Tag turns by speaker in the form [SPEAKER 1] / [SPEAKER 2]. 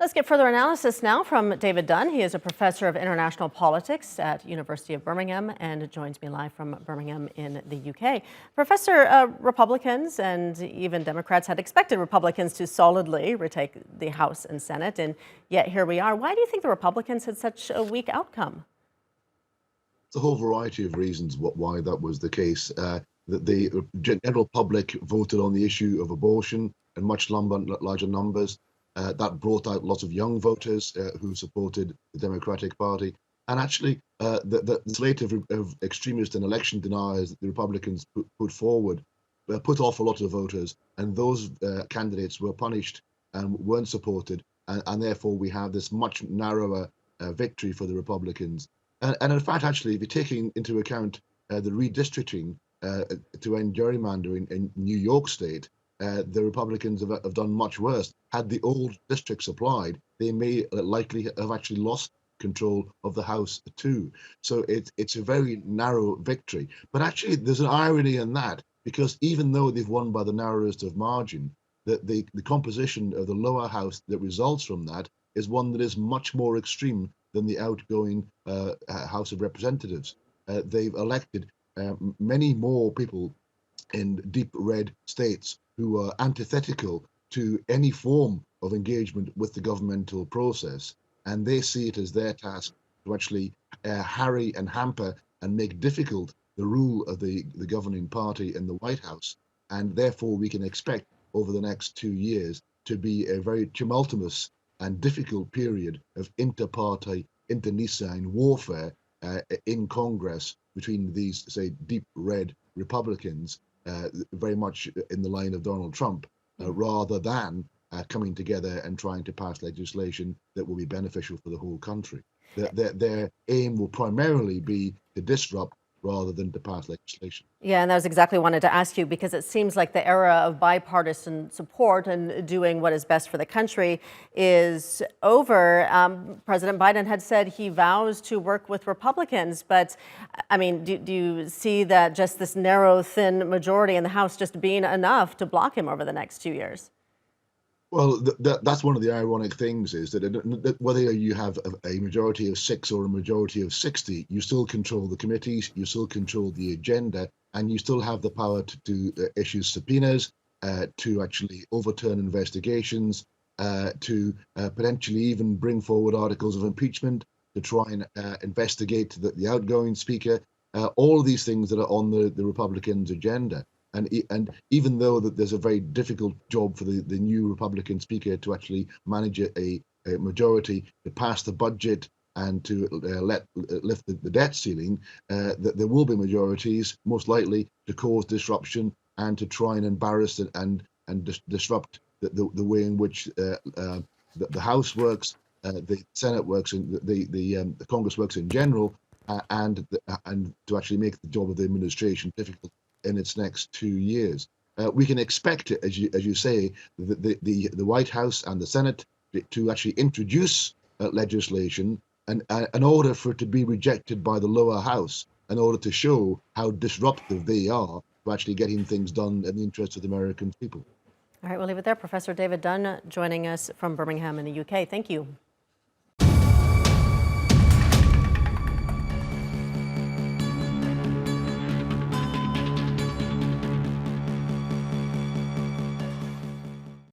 [SPEAKER 1] Let's get further analysis now from David Dunn. He is a professor of international politics at University of Birmingham and joins me live from Birmingham in the UK. Professor, Republicans and even Democrats had expected Republicans to solidly retake the House and Senate, and yet here we are. Why do you think the Republicans had such a weak outcome?
[SPEAKER 2] It's a whole variety of reasons why that was the case. That the general public voted on the issue of abortion in much larger numbers. That brought out lots of young voters who supported the Democratic Party. And actually, the slate of extremist and election deniers that the Republicans put forward put off a lot of voters, and those candidates were punished and weren't supported. And therefore, we have this much narrower victory for the Republicans. And in fact, actually, if you're taking into account the redistricting to end gerrymandering in New York State, the Republicans have done much worse. Had the old districts applied, they may likely have actually lost control of the House too. So it's a very narrow victory. But actually, there's an irony in that, because even though they've won by the narrowest of margin, the composition of the lower house that results from that is one that is much more extreme than the outgoing House of Representatives. They've elected many more people in deep red states who are antithetical to any form of engagement with the governmental process. And they see it as their task to actually harry and hamper and make difficult the rule of the governing party in the White House. And therefore, we can expect over the next 2 years to be a very tumultuous and difficult period of inter-party, internecine warfare in Congress between these, say, deep red Republicans, very much in the line of Donald Trump, rather than coming together and trying to pass legislation that will be beneficial for the whole country. Their aim will primarily be to disrupt rather than to pass legislation.
[SPEAKER 1] Yeah, and that was exactly what I wanted to ask you, because it seems like the era of bipartisan support and doing what is best for the country is over. President Biden had said he vows to work with Republicans, but I mean, do you see that just this narrow, thin majority in the House just being enough to block him over the next 2 years?
[SPEAKER 2] Well, that's one of the ironic things, is that whether you have a majority of 6 or a majority of 60, you still control the committees, you still control the agenda, and you still have the power to issue subpoenas, to actually overturn investigations, to potentially even bring forward articles of impeachment, to try and investigate the outgoing speaker, all of these things that are on the Republicans' agenda. And even though that there's a very difficult job for the new Republican speaker to actually manage a majority to pass the budget and to lift the debt ceiling, that there will be majorities most likely to cause disruption and to try and embarrass and disrupt the way in which the House works, the Senate works, and the Congress works in general, and to actually make the job of the administration difficult in its next 2 years. We can expect, as you say, the White House and the Senate to actually introduce legislation, and in order for it to be rejected by the lower house, in order to show how disruptive they are to actually getting things done in the interest of the American people.
[SPEAKER 1] All right, we'll leave it there. Professor David Dunn joining us from Birmingham in the UK. Thank you.